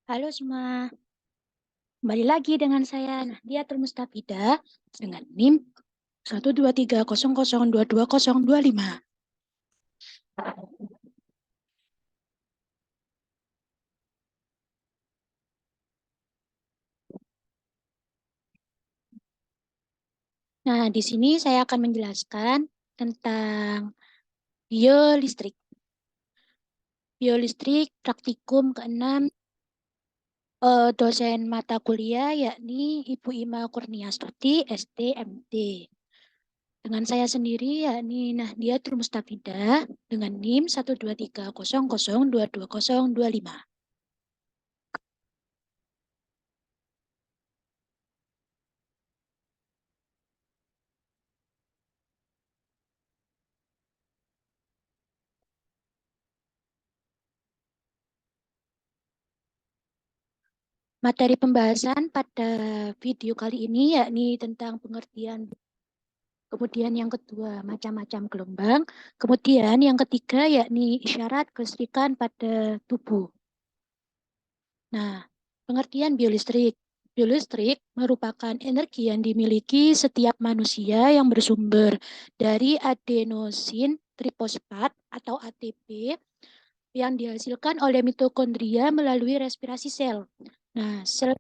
Halo semua, kembali lagi dengan saya Nadia Termustafida dengan NIM 12300222025. Nah, di sini saya akan menjelaskan tentang biolistrik. Biolistrik praktikum ke-6, dosen mata kuliah yakni Ibu Ima Kurniastuti, STMT. Dengan saya sendiri yakni Nadia Termustafida dengan NIM 12300222025. Materi pembahasan pada video kali ini yakni tentang pengertian. Kemudian yang kedua, macam-macam gelombang. Kemudian yang ketiga yakni isyarat kelistrikan pada tubuh. Nah, pengertian biolistrik. Biolistrik merupakan energi yang dimiliki setiap manusia yang bersumber dari adenosin trifosfat atau ATP yang dihasilkan oleh mitokondria melalui respirasi sel. Nah, sel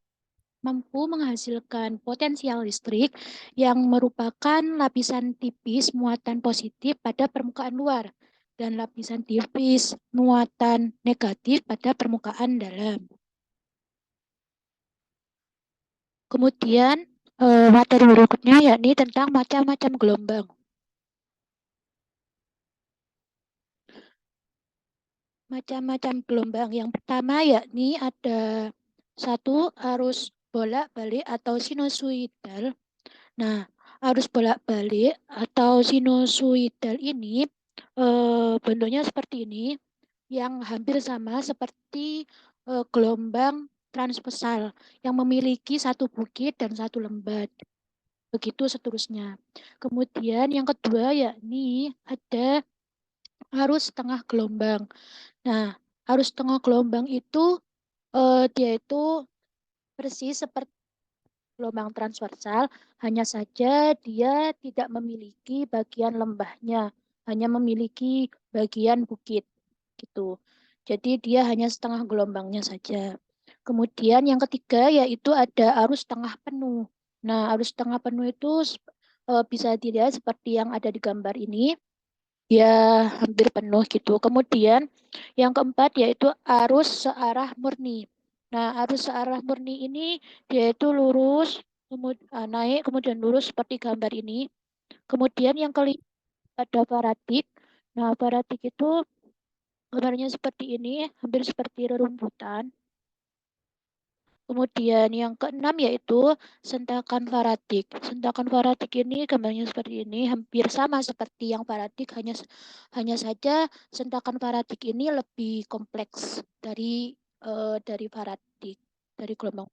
mampu menghasilkan potensial listrik yang merupakan lapisan tipis muatan positif pada permukaan luar dan lapisan tipis muatan negatif pada permukaan dalam. Kemudian materi berikutnya yakni tentang macam-macam gelombang. Macam-macam gelombang. Yang pertama yakni ada satu arus bolak-balik atau sinusoidal. Nah, arus bolak-balik atau sinusoidal ini bentuknya seperti ini, yang hampir sama seperti gelombang transversal yang memiliki satu bukit dan satu lembat. Begitu seterusnya. Kemudian yang kedua yakni ada arus tengah gelombang. Nah, arus tengah gelombang itu dia itu persis seperti gelombang transversal, hanya saja dia tidak memiliki bagian lembahnya, hanya memiliki bagian bukit gitu. Jadi dia hanya setengah gelombangnya saja. Kemudian yang ketiga yaitu ada arus tengah penuh. Nah, arus tengah penuh itu bisa dilihat seperti yang ada di gambar ini. Ya, hampir penuh gitu. Kemudian yang keempat yaitu arus searah murni. Nah, arus searah murni ini dia itu lurus, naik, kemudian lurus seperti gambar ini. Kemudian yang kelima ada faradik. Nah, faradik itu gambarnya seperti ini, hampir seperti rerumputan. Kemudian yang keenam yaitu sentakan faradik. Sentakan faradik ini gambarnya seperti ini, hampir sama seperti yang faradik, hanya saja sentakan faradik ini lebih kompleks dari faradik, dari gelombang.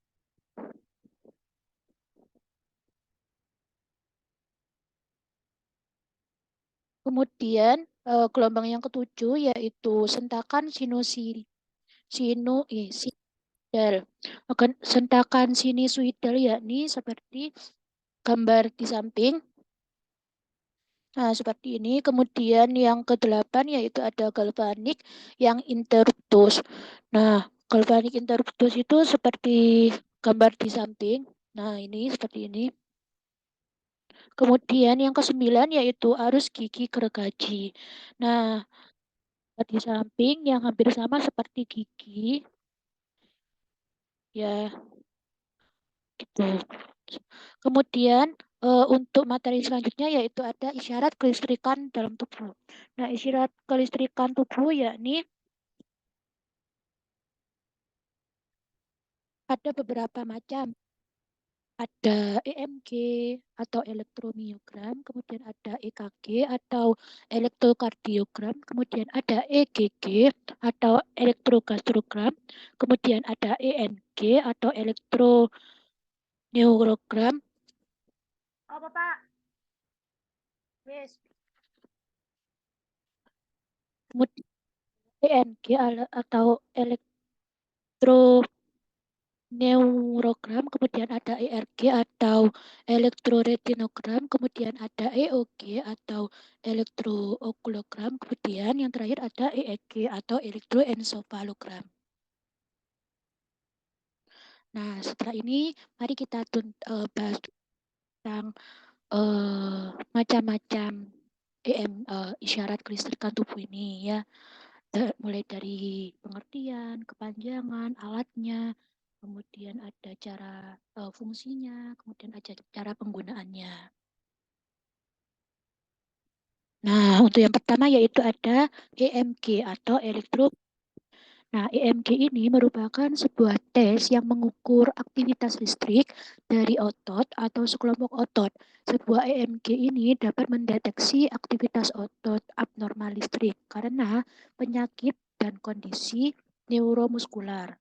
Kemudian gelombang yang ketujuh yaitu sentakan sinusoidal. Sentakan sinusoidal yakni seperti gambar di samping. Nah, seperti ini. Kemudian yang kedelapan yaitu ada galvanik yang interruptus. Nah, galvanik interruptus itu seperti gambar di samping. Nah, ini seperti ini. Kemudian yang kesembilan yaitu arus gigi gergaji. Nah, di samping yang hampir sama seperti gigi. Ya, gitu. Kemudian untuk materi selanjutnya yaitu ada isyarat kelistrikan dalam tubuh. Nah, isyarat kelistrikan tubuh yakni ada beberapa macam. Ada EMG atau elektromiogram, kemudian ada EKG atau elektrokardiogram, kemudian ada EGG atau elektrogastrogram, kemudian ada ENG atau elektroneurogram. Apa Pak? Yes. Kemudian ENG atau elektroencephalogram neurogram, kemudian ada ERG atau elektroretinogram, kemudian ada EOG atau elektrookulogram, kemudian yang terakhir ada EEG atau elektroensofalogram. Nah, setelah ini mari kita bahas tentang macam-macam isyarat kelistrikan tubuh ini ya. Mulai dari pengertian, kepanjangan, alatnya, kemudian ada cara fungsinya, kemudian ada cara penggunaannya. Nah, untuk yang pertama yaitu ada EMG atau elektro. Nah, EMG ini merupakan sebuah tes yang mengukur aktivitas listrik dari otot atau sekelompok otot. Sebuah EMG ini dapat mendeteksi aktivitas otot abnormal listrik karena penyakit dan kondisi neuromuskular.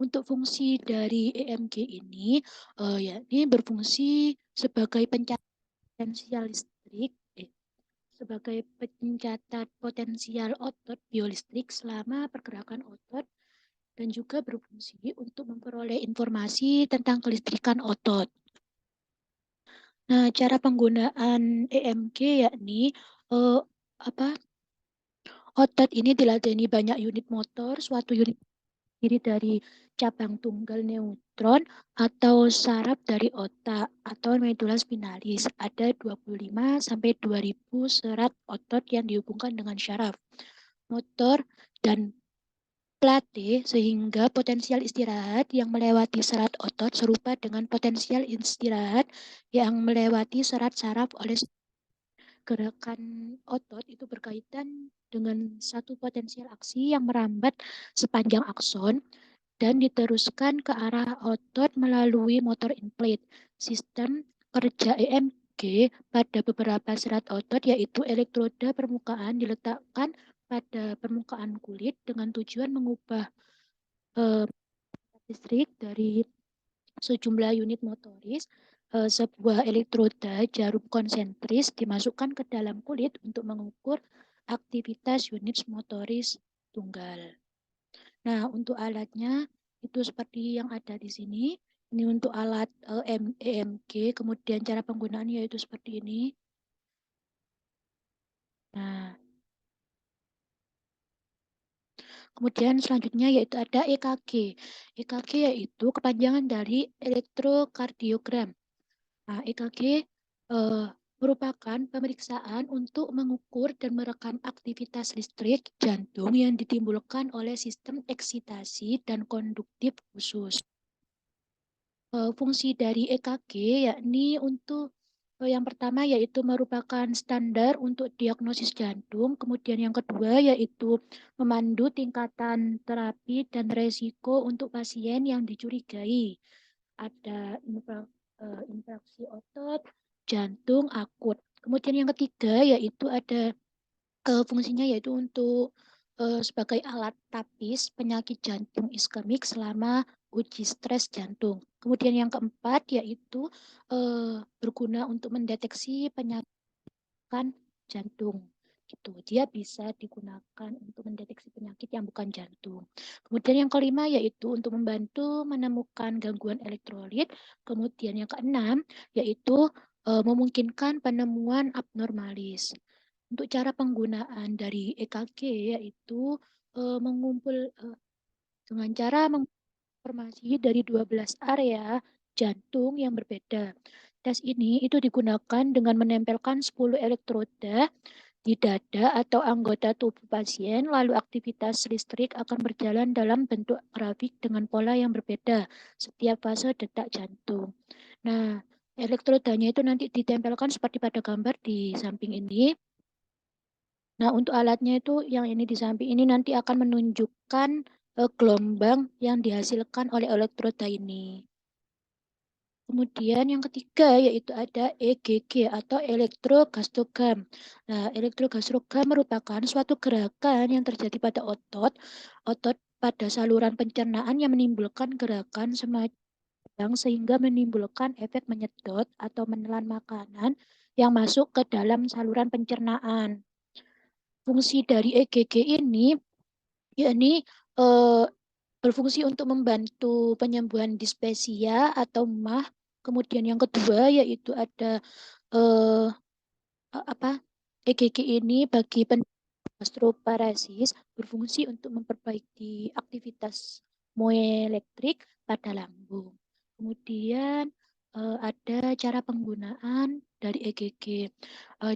Untuk fungsi dari EMG ini, yakni berfungsi sebagai pencatat potensial listrik, sebagai pencatat potensial otot biolistrik selama pergerakan otot dan juga berfungsi untuk memperoleh informasi tentang kelistrikan otot. Nah, cara penggunaan EMG yakni otot ini diladeni banyak unit motor, suatu unit terdiri dari cabang tunggal neutron atau saraf dari otak atau medula spinalis. Ada 25 sampai 2000 serat otot yang dihubungkan dengan syaraf, motor, dan plate sehingga potensial istirahat yang melewati serat otot serupa dengan potensial istirahat yang melewati serat saraf oleh gerakan otot itu berkaitan dengan satu potensial aksi yang merambat sepanjang akson dan diteruskan ke arah otot melalui motor inflate. Sistem kerja EMG pada beberapa serat otot yaitu elektroda permukaan diletakkan pada permukaan kulit dengan tujuan mengubah listrik dari sejumlah unit motoris. Sebuah elektroda jarum konsentris dimasukkan ke dalam kulit untuk mengukur aktivitas unit motoris tunggal. Nah, untuk alatnya itu seperti yang ada di sini. Ini untuk alat EMG, kemudian cara penggunaannya yaitu seperti ini. Nah, kemudian selanjutnya yaitu ada EKG. EKG yaitu kepanjangan dari elektrokardiogram. Nah, EKG merupakan pemeriksaan untuk mengukur dan merekam aktivitas listrik jantung yang ditimbulkan oleh sistem eksitasi dan konduktif khusus. Fungsi dari EKG yakni untuk yang pertama yaitu merupakan standar untuk diagnosis jantung, kemudian yang kedua yaitu memandu tingkatan terapi dan resiko untuk pasien yang dicurigai ada infeksi otot, jantung akut. Kemudian yang ketiga yaitu ada fungsinya yaitu untuk sebagai alat tapis penyakit jantung iskemik selama uji stres jantung. Kemudian yang keempat yaitu berguna untuk mendeteksi penyakit jantung. Gitu. Dia bisa digunakan untuk mendeteksi penyakit yang bukan jantung. Kemudian yang kelima yaitu untuk membantu menemukan gangguan elektrolit. Kemudian yang keenam yaitu memungkinkan penemuan abnormalis. Untuk cara penggunaan dari EKG yaitu mengumpul dengan cara informasi dari 12 area jantung yang berbeda. Tes ini itu digunakan dengan menempelkan 10 elektroda di dada atau anggota tubuh pasien, lalu aktivitas listrik akan berjalan dalam bentuk grafik dengan pola yang berbeda setiap fase detak jantung. Nah, elektrodanya itu nanti ditempelkan seperti pada gambar di samping ini. Nah, untuk alatnya itu yang ini di samping ini nanti akan menunjukkan gelombang yang dihasilkan oleh elektroda ini. Kemudian yang ketiga yaitu ada EGG atau elektrogastrogram. Nah, elektrogastrogram merupakan suatu gerakan yang terjadi pada otot pada saluran pencernaan yang menimbulkan gerakan semacam sehingga menimbulkan efek menyedot atau menelan makanan yang masuk ke dalam saluran pencernaan. Fungsi dari EGG ini yakni berfungsi untuk membantu penyembuhan dispepsia atau MAH. Kemudian yang kedua yaitu ada EGG ini bagi gastroparesis berfungsi untuk memperbaiki aktivitas moelektrik pada lambung. Kemudian ada cara penggunaan dari EGG.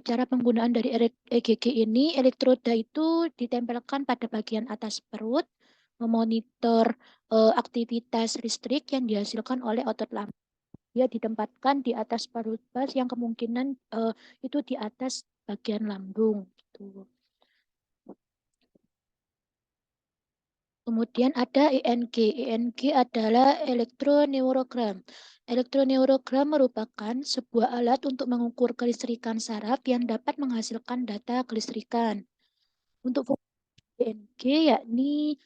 Cara penggunaan dari EGG ini, elektroda itu ditempelkan pada bagian atas perut, memonitor aktivitas listrik yang dihasilkan oleh otot lambung. Dia ditempatkan di atas paru bas yang kemungkinan itu di atas bagian lambung. Gitu. Kemudian ada ENG. ENG adalah elektroneurogram. Elektroneurogram merupakan sebuah alat untuk mengukur kelistrikan saraf yang dapat menghasilkan data kelistrikan. Untuk ENG yakni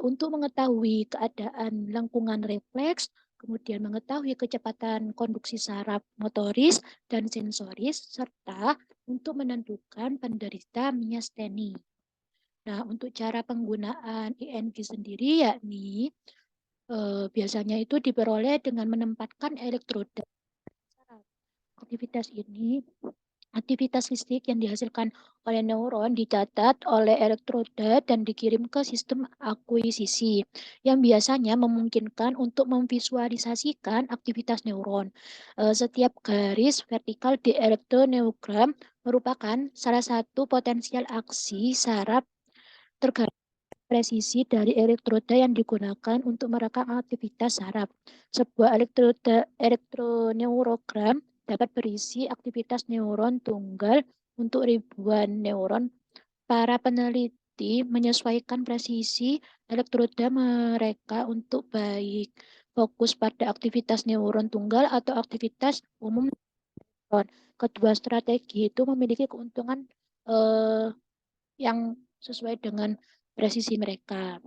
untuk mengetahui keadaan lengkungan refleks, kemudian mengetahui kecepatan konduksi saraf motoris dan sensoris, serta untuk menentukan penderita miasteni. Nah, untuk cara penggunaan ENG sendiri yakni biasanya itu diperoleh dengan menempatkan elektroda. Aktivitas listrik yang dihasilkan oleh neuron dicatat oleh elektroda dan dikirim ke sistem akuisisi yang biasanya memungkinkan untuk memvisualisasikan aktivitas neuron. Setiap garis vertikal di elektroneurogram merupakan salah satu potensial aksi saraf tergantung presisi dari elektroda yang digunakan untuk merekam aktivitas saraf. Sebuah elektroneurogram dapat berisi aktivitas neuron tunggal untuk ribuan neuron. Para peneliti menyesuaikan presisi elektroda mereka untuk baik fokus pada aktivitas neuron tunggal atau aktivitas umum neuron. Kedua strategi itu memiliki keuntungan yang sesuai dengan presisi mereka.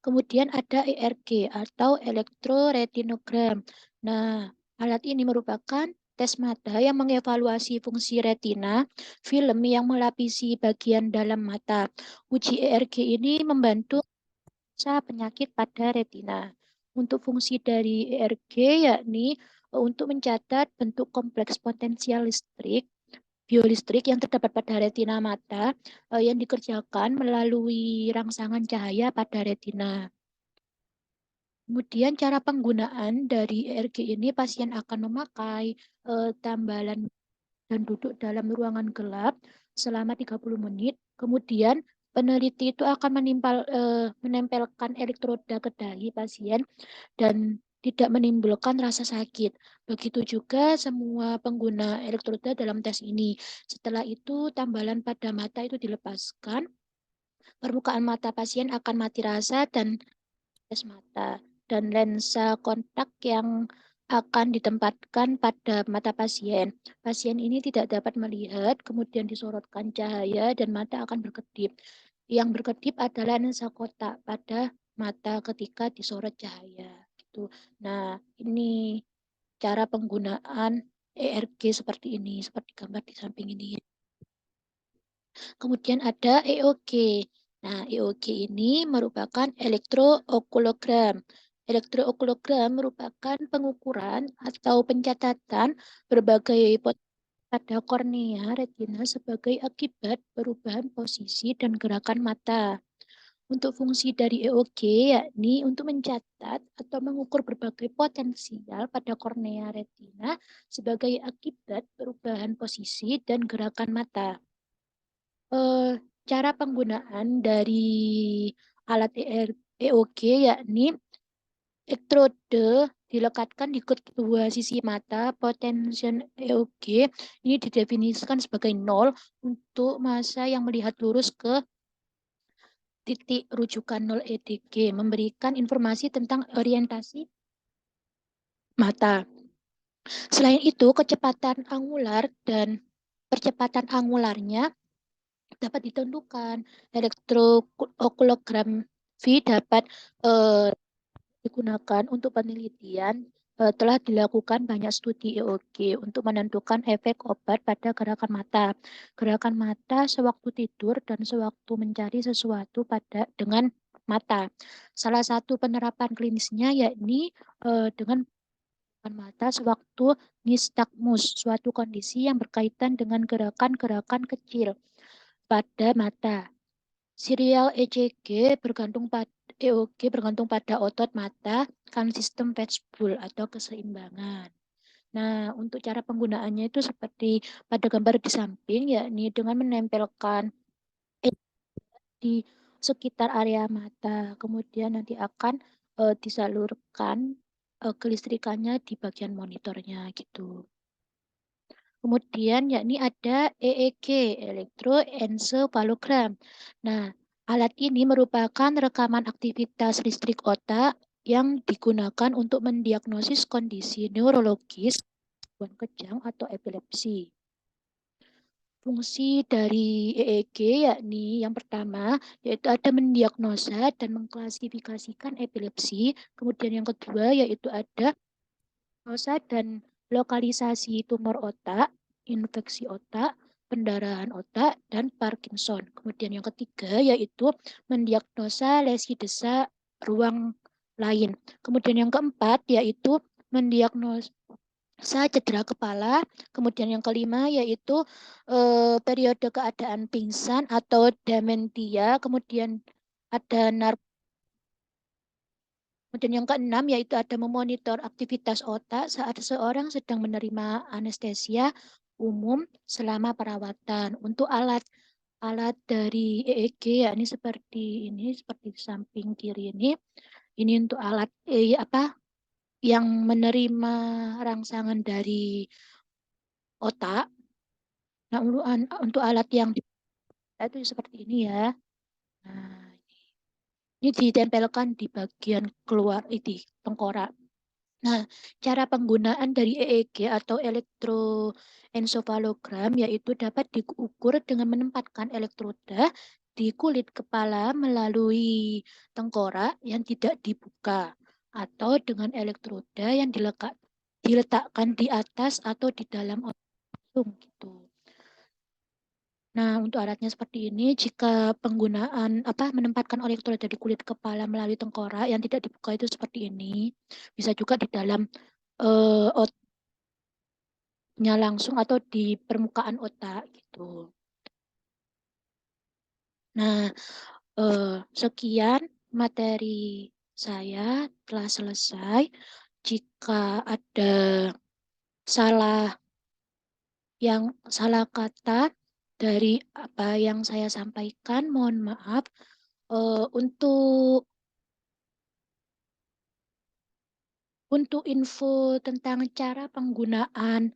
Kemudian ada ERG atau elektroretinogram. Nah, alat ini merupakan tes mata yang mengevaluasi fungsi retina, film yang melapisi bagian dalam mata. Uji ERG ini membantu penyakit pada retina. Untuk fungsi dari ERG yakni untuk mencatat bentuk kompleks potensial listrik biolistrik yang terdapat pada retina mata yang dikerjakan melalui rangsangan cahaya pada retina. Kemudian cara penggunaan dari ERG ini pasien akan memakai tambalan dan duduk dalam ruangan gelap selama 30 menit. Kemudian peneliti itu akan menempelkan elektroda ke dahi pasien dan tidak menimbulkan rasa sakit. Begitu juga semua pengguna elektroda dalam tes ini. Setelah itu tambalan pada mata itu dilepaskan. Permukaan mata pasien akan mati rasa dan tes mata. Dan lensa kontak yang akan ditempatkan pada mata pasien. Pasien ini tidak dapat melihat, kemudian disorotkan cahaya dan mata akan berkedip. Yang berkedip adalah lensa kotak pada mata ketika disorot cahaya. Gitu. Nah, ini cara penggunaan ERG seperti ini, seperti gambar di samping ini. Kemudian ada EOG. Nah, EOG ini merupakan elektrookulogram. Elektrookulogram merupakan pengukuran atau pencatatan berbagai pada kornea retina sebagai akibat perubahan posisi dan gerakan mata. Untuk fungsi dari EOG yakni untuk mencatat atau mengukur berbagai potensial pada kornea retina sebagai akibat perubahan posisi dan gerakan mata. Cara penggunaan dari alat EOG yakni elektrode dilekatkan di kedua sisi mata. Potensial EOG ini didefinisikan sebagai 0 untuk masa yang melihat lurus ke titik rujukan 0 EDG, memberikan informasi tentang orientasi mata. Selain itu, kecepatan angular dan percepatan angularnya dapat ditentukan. Elektrookulogram V dapat digunakan untuk penelitian. Telah dilakukan banyak studi EOG untuk menentukan efek obat pada gerakan mata. Gerakan mata sewaktu tidur dan sewaktu mencari sesuatu dengan mata. Salah satu penerapan klinisnya yakni dengan mata sewaktu nistagmus, suatu kondisi yang berkaitan dengan gerakan-gerakan kecil pada mata. Serial ECG bergantung pada EOG bergantung pada otot mata, kan sistem Fetchbull atau keseimbangan. Nah, untuk cara penggunaannya itu seperti pada gambar di samping, yakni dengan menempelkan di sekitar area mata. Kemudian nanti akan disalurkan kelistrikannya di bagian monitornya gitu. Kemudian yakni ada EEG, elektroencephalogram. Nah, alat ini merupakan rekaman aktivitas listrik otak yang digunakan untuk mendiagnosis kondisi neurologis, gangguan kejang atau epilepsi. Fungsi dari EEG yakni yang pertama yaitu ada mendiagnosa dan mengklasifikasikan epilepsi. Kemudian yang kedua yaitu ada diagnosa dan lokalisasi tumor otak, infeksi otak, pendarahan otak, dan Parkinson. Kemudian yang ketiga yaitu mendiagnosa lesi desak ruang lain. Kemudian yang keempat yaitu mendiagnosa cedera kepala. Kemudian yang kelima yaitu periode keadaan pingsan atau dementia. Kemudian ada Kemudian yang keenam yaitu ada memonitor aktivitas otak saat seseorang sedang menerima anestesia umum selama perawatan. Untuk alat dari EEG yakni seperti ini, seperti di samping kiri ini. Ini untuk alat yang menerima rangsangan dari otak. Nah, untuk alat yang itu seperti ini ya. Nah, ini ditempelkan di bagian keluar ini tengkorak. Nah, cara penggunaan dari EEG atau elektroencephalogram yaitu dapat diukur dengan menempatkan elektroda di kulit kepala melalui tengkorak yang tidak dibuka atau dengan elektroda yang diletakkan di atas atau di dalam otak gitu. Nah, untuk alatnya seperti ini, jika penggunaan menempatkan elektroda di kulit kepala melalui tengkorak yang tidak dibuka itu seperti ini, bisa juga di dalam otaknya langsung atau di permukaan otak gitu. Nah, sekian materi saya telah selesai. Jika ada salah kata dari apa yang saya sampaikan, mohon maaf. Untuk info tentang cara penggunaan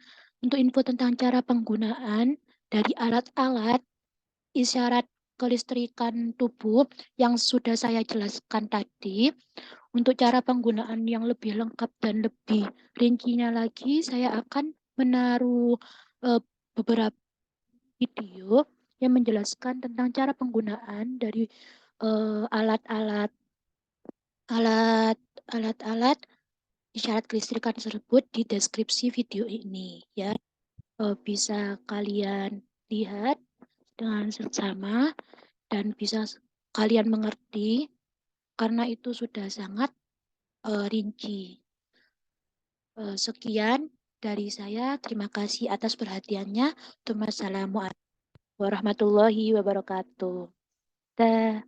dari alat-alat isyarat kelistrikan tubuh yang sudah saya jelaskan tadi, untuk cara penggunaan yang lebih lengkap dan lebih rincinya lagi, saya akan menaruh beberapa video yang menjelaskan tentang cara penggunaan dari alat-alat isyarat kelistrikan tersebut di deskripsi video ini ya. Bisa kalian lihat dengan seksama dan bisa kalian mengerti karena itu sudah sangat rinci. Sekian dari saya. Terima kasih atas perhatiannya. Wassalamualaikum warahmatullahi wabarakatuh. Dah.